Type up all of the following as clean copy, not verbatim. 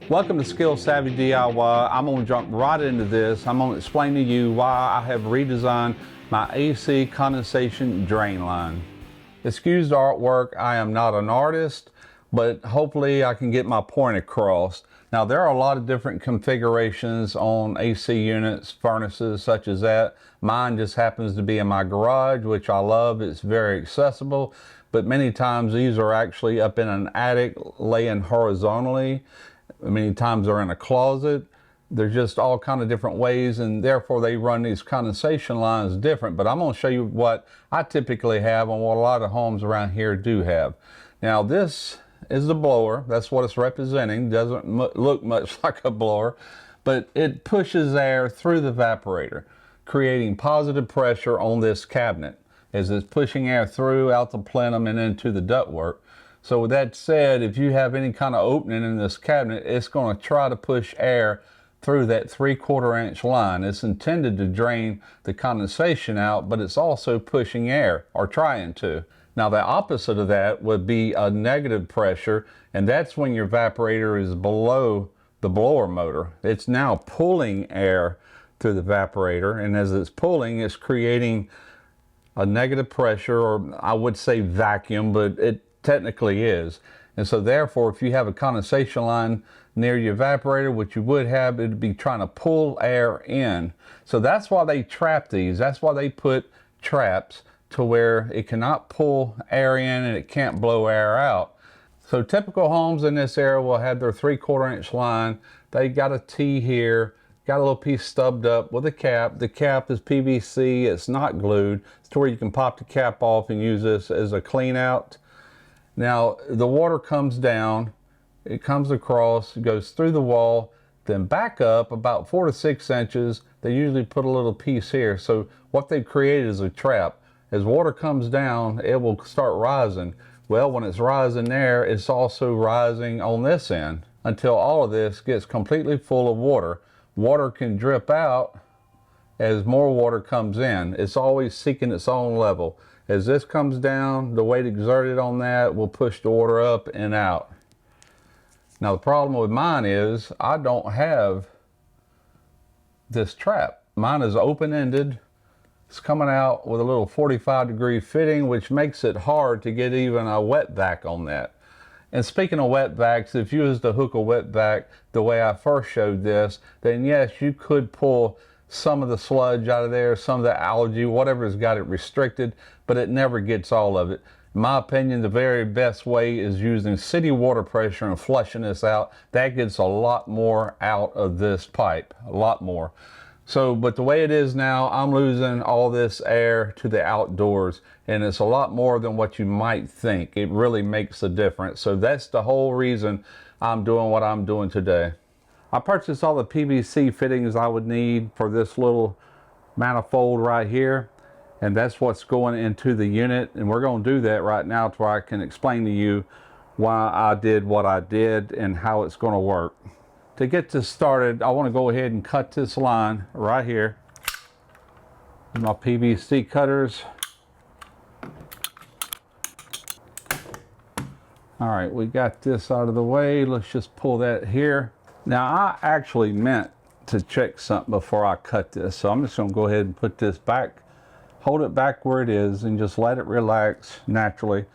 Welcome to Skill Savvy DIY. I'm going to jump right into this. I'm going to explain to you why I have redesigned my AC condensation drain line. Excuse the artwork, I am not an artist, but hopefully I can get my point across. Now there are a lot of different configurations on AC units, furnaces such as that. Mine just happens to be in my garage, which I love. It's very accessible, but many times these are actually up in an attic laying horizontally. Many times they're in a closet. There's just all kind of different ways, and therefore they run these condensation lines different. But I'm going to show you what I typically have and what a lot of homes around here do have. Now this is the blower. That's what it's representing. Doesn't look much like a blower, but it pushes air through the evaporator, creating positive pressure on this cabinet as it's pushing air through out the plenum and into the ductwork. So with that said, if you have any kind of opening in this cabinet, it's going to try to push air through that 3/4 inch line. It's intended to drain the condensation out, but it's also pushing air, or trying to. Now the opposite of that would be a negative pressure, and that's when your evaporator is below the blower motor. It's now pulling air through the evaporator, and as it's pulling, it's creating a negative pressure, or I would say vacuum, but it technically is. And so therefore, if you have a condensation line near your evaporator, what you would have, it'd be trying to pull air in. So that's why they trap these. That's why they put traps to where it cannot pull air in and it can't blow air out. So typical homes in this area will have their 3/4 inch line. They got a T here, got a little piece stubbed up with a cap. The cap is PVC, it's not glued. It's to where you can pop the cap off and use this as a clean out. Now the water comes down, it comes across, it goes through the wall, then back up about 4 to 6 inches. They usually put a little piece here. So what they've created is a trap. As water comes down, it will start rising. Well, when it's rising there, it's also rising on this end until all of this gets completely full of water. Water can drip out as more water comes in. It's always seeking its own level. As this comes down, the weight exerted on that will push the water up and out. Now the problem with mine is I don't have this trap. Mine is open-ended. It's coming out with a little 45-degree fitting, which makes it hard to get even a wet vac on that. And speaking of wet vacs, if you was to hook a wet vac the way I first showed this, then yes, you could pull some of the sludge out of there, some of the algae, whatever's got it restricted, but it never gets all of it. In my opinion, the very best way is using city water pressure and flushing this out. That gets a lot more out of this pipe, a lot more. So, but the way it is now, I'm losing all this air to the outdoors, and it's a lot more than what you might think. It really makes a difference. So that's the whole reason I'm doing what I'm doing today. I purchased all the PVC fittings I would need for this little manifold right here, and that's what's going into the unit, and we're going to do that right now to where I can explain to you why I did what I did and how it's going to work. To get this started, I want to go ahead and cut this line right here with my PVC cutters. All right, we got this out of the way. Let's just pull that here. Now I actually meant to check something before I cut this, so I'm just going to go ahead and put this back, hold it back where it is, and just let it relax naturally.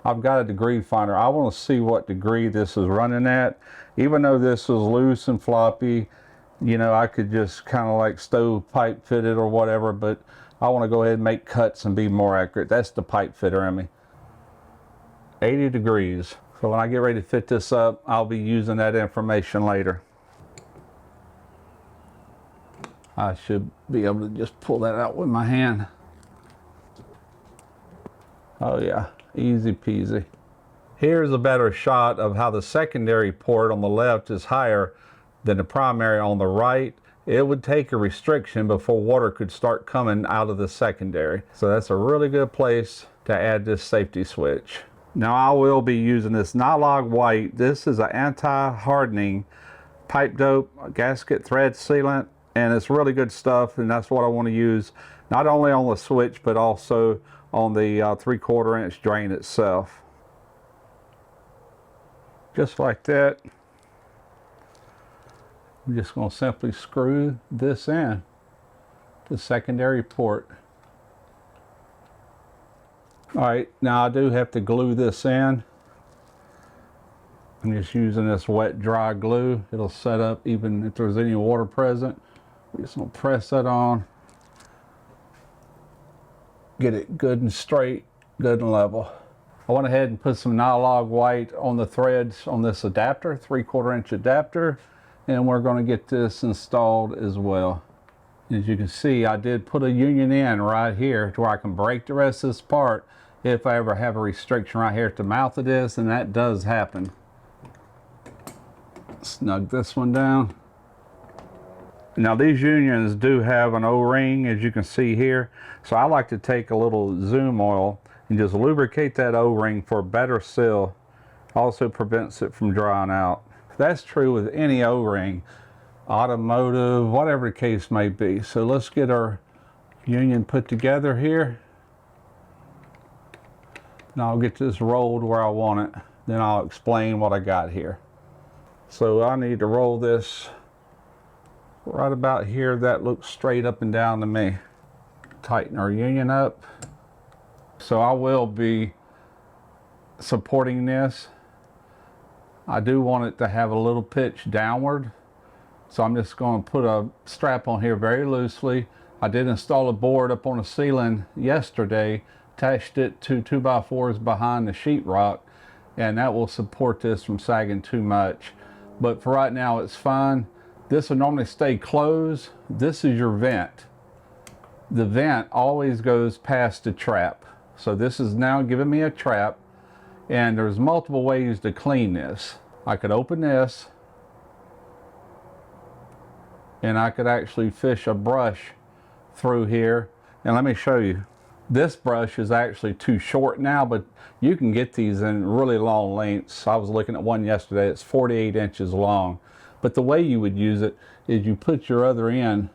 I've got a degree finder. I want to see what degree this is running at. Even though this is loose and floppy, you know, I could just kind of like stovepipe fit it or whatever, but I want to go ahead and make cuts and be more accurate. That's the pipe fitter in me. 80 degrees. So when I get ready to fit this up, I'll be using that information later. I should be able to just pull that out with my hand. Oh yeah, easy peasy. Here's a better shot of how the secondary port on the left is higher than the primary on the right. It would take a restriction before water could start coming out of the secondary. So that's a really good place to add this safety switch. Now I will be using this Nylog White. This is an anti-hardening pipe dope, gasket thread sealant, and it's really good stuff, and that's what I want to use not only on the switch but also on the 3/4 inch drain itself. Just like that. I'm just going to simply screw this in to secondary port. All right, now I do have to glue this in. I'm just using this wet dry glue. It'll set up even if there's any water present. We're just going to press that on. Get it good and straight, good and level. I went ahead and put some Nylog white on the threads on this adapter, 3/4 inch adapter, and we're going to get this installed as well. As you can see, I did put a union in right here to where I can break the rest of this part if I ever have a restriction right here at the mouth of this, and that does happen. Snug this one down. Now these unions do have an O-ring, as you can see here, so I like to take a little Zoom oil and just lubricate that O-ring for a better seal. Also prevents it from drying out. That's true with any O-ring, automotive, whatever the case may be. So let's get our union put together here. And I'll get this rolled where I want it. Then I'll explain what I got here. So I need to roll this right about here. That looks straight up and down to me. Tighten our union up. So I will be supporting this. I do want it to have a little pitch downward. So I'm just going to put a strap on here very loosely. I did install a board up on the ceiling yesterday, attached it to 2x4s behind the sheetrock, and that will support this from sagging too much. But for right now, it's fine. This will normally stay closed. This is your vent. The vent always goes past the trap. So this is now giving me a trap, and there's multiple ways to clean this. I could open this, and I could actually fish a brush through here. And let me show you. This brush is actually too short now, but you can get these in really long lengths. I was looking at one yesterday, it's 48 inches long. But the way you would use it is you put your other end,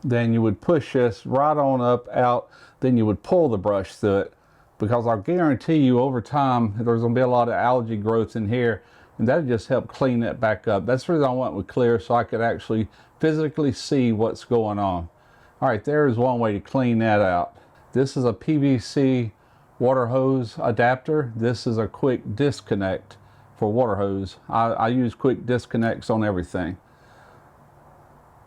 then you would push this right on up out, then you would pull the brush through it. Because I'll guarantee you over time, there's gonna be a lot of algae growth in here, and that'll just help clean that back up. That's the reason I went with clear, so I could actually physically see what's going on. All right, there's one way to clean that out. This is a PVC water hose adapter. This is a quick disconnect for water hose. I use quick disconnects on everything.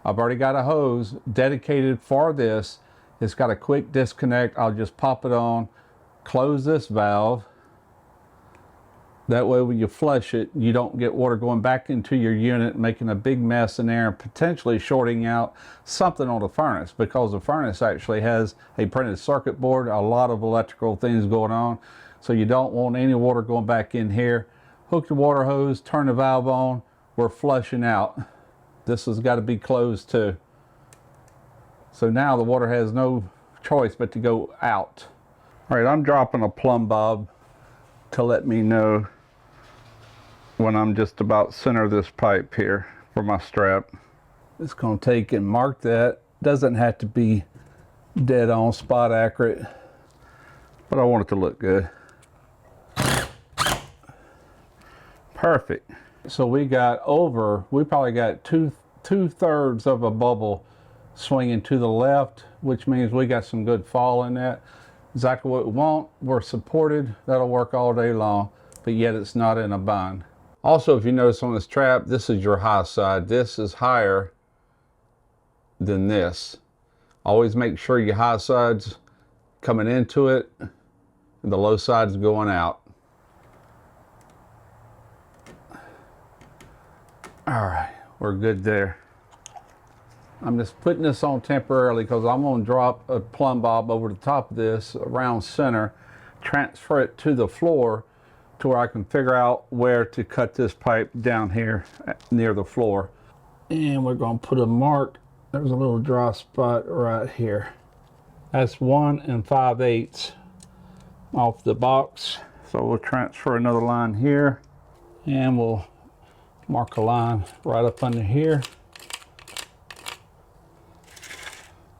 I've already got a hose dedicated for this. It's got a quick disconnect. I'll just pop it on, close this valve. That way when you flush it, you don't get water going back into your unit, making a big mess in there and potentially shorting out something on the furnace, because the furnace actually has a printed circuit board, a lot of electrical things going on. So you don't want any water going back in here. Hook the water hose, turn the valve on, we're flushing out. This has got to be closed too. So now the water has no choice but to go out. All right, I'm dropping a plumb bob to let me know when I'm just about center of this pipe here for my strap. It's going to take and mark that. Doesn't have to be dead on spot accurate, but I want it to look good. Perfect. So we probably got two-thirds of a bubble swinging to the left, which means we got some good fall in that. Exactly what we want. We're supported. That'll work all day long, but yet it's not in a bind. Also, if you notice on this trap, this is your high side. This is higher than this. Always make sure your high side's coming into it and the low side's going out. All right, we're good there. I'm just putting this on temporarily because I'm going to drop a plumb bob over the top of this around center, transfer it to the floor to where I can figure out where to cut this pipe down here near the floor. And we're going to put a mark. There's a little dry spot right here. That's 1 5/8 off the box. So we'll transfer another line here, and we'll mark a line right up under here.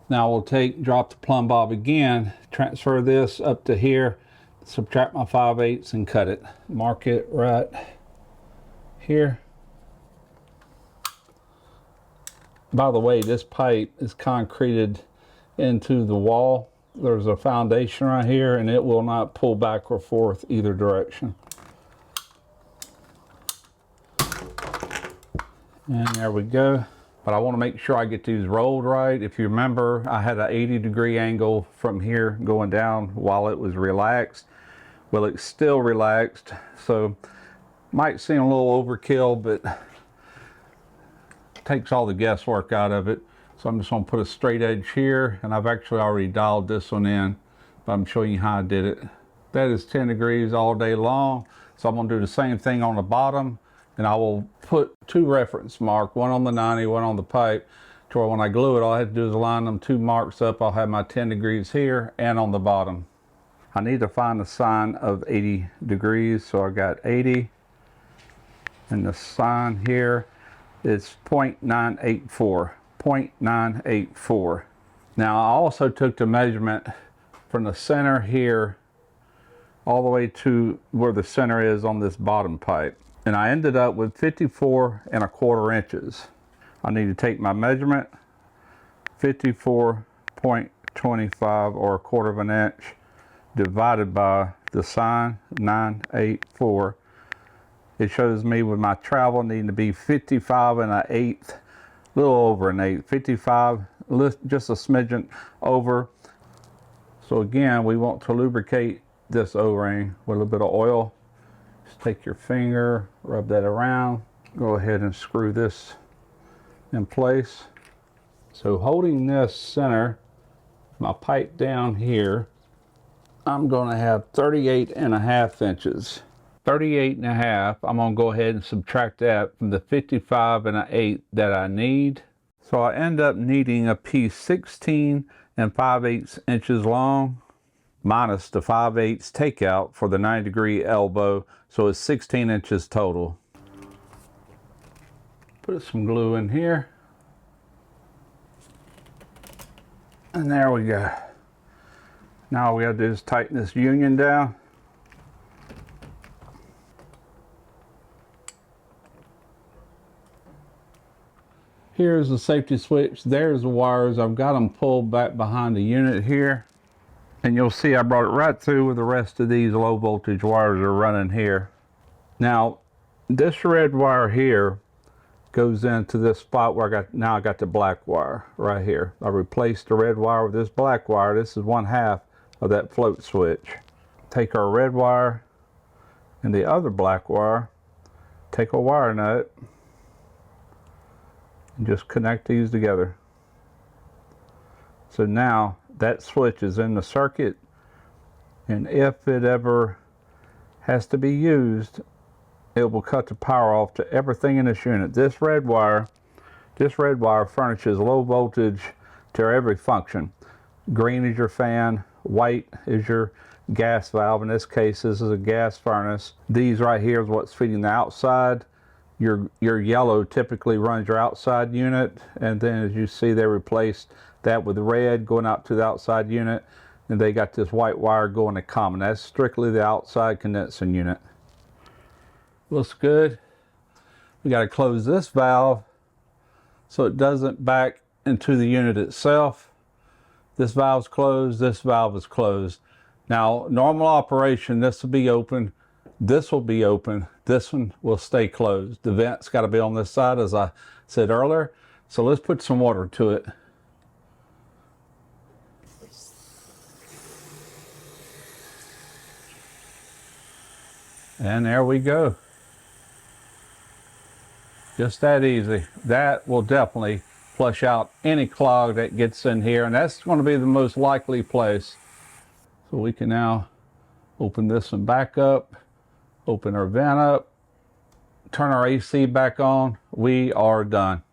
Now we'll drop the plumb bob again, transfer this up to here, subtract my 5/8 and cut it. Mark it right here. By the way, this pipe is concreted into the wall. There's a foundation right here, and it will not pull back or forth either direction. And there we go. But I want to make sure I get these rolled right. If you remember, I had an 80-degree angle from here going down while it was relaxed. Well, it's still relaxed, so might seem a little overkill, but takes all the guesswork out of it. So I'm just going to put a straight edge here, and I've actually already dialed this one in, but I'm showing you how I did it. That is 10 degrees all day long. So I'm going to do the same thing on the bottom, and I will put two reference marks, one on the 90, one on the pipe, to where when I glue it, all I have to do is line them two marks up. I'll have my 10 degrees here and on the bottom. I need to find the sign of 80 degrees, so I got 80, and the sign here is 0.984. 0.984. Now I also took the measurement from the center here all the way to where the center is on this bottom pipe, and I ended up with 54¼ inches. I need to take my measurement, 54.25 or 1/4 inch, divided by the sign 984. It shows me with my travel needing to be 55⅛, a little over an eighth, 55, just a smidgen over. So again, we want to lubricate this O-ring with a little bit of oil. Just take your finger, rub that around, go ahead and screw this in place. So holding this center, my pipe down here, I'm going to have 38½ inches. 38½, I'm going to go ahead and subtract that from the 55⅛ that I need. So I end up needing a piece 16 5/8 inches long, minus the 5/8 takeout for the 90-degree elbow, so it's 16 inches total. Put some glue in here. And there we go. Now all we gotta do is tighten this union down. Here's the safety switch. There's the wires. I've got them pulled back behind the unit here. And you'll see I brought it right through where the rest of these low voltage wires are running here. Now, this red wire here goes into this spot where I got the black wire right here. I replaced the red wire with this black wire. This is 1/2 of that float switch. Take our red wire and the other black wire, take a wire nut, and just connect these together. So now that switch is in the circuit, and if it ever has to be used, it will cut the power off to everything in this unit. This red wire furnishes low voltage to every function. Green is your fan, white is your gas valve. In this case, this is a gas furnace. These right here is what's feeding the outside. Your yellow typically runs your outside unit, and then as you see, they replaced that with red going out to the outside unit, and they got this white wire going to common. That's strictly the outside condensing unit. Looks good. We got to close this valve so it doesn't back into the unit itself. This valve's closed, this valve is closed. Now, normal operation, this will be open, this will be open, this one will stay closed. The vent's got to be on this side, as I said earlier. So let's put some water to it. And there we go. Just that easy. That will definitely flush out any clog that gets in here, and that's going to be the most likely place. So we can now open this one back up, open our vent up, turn our AC back on. We are done.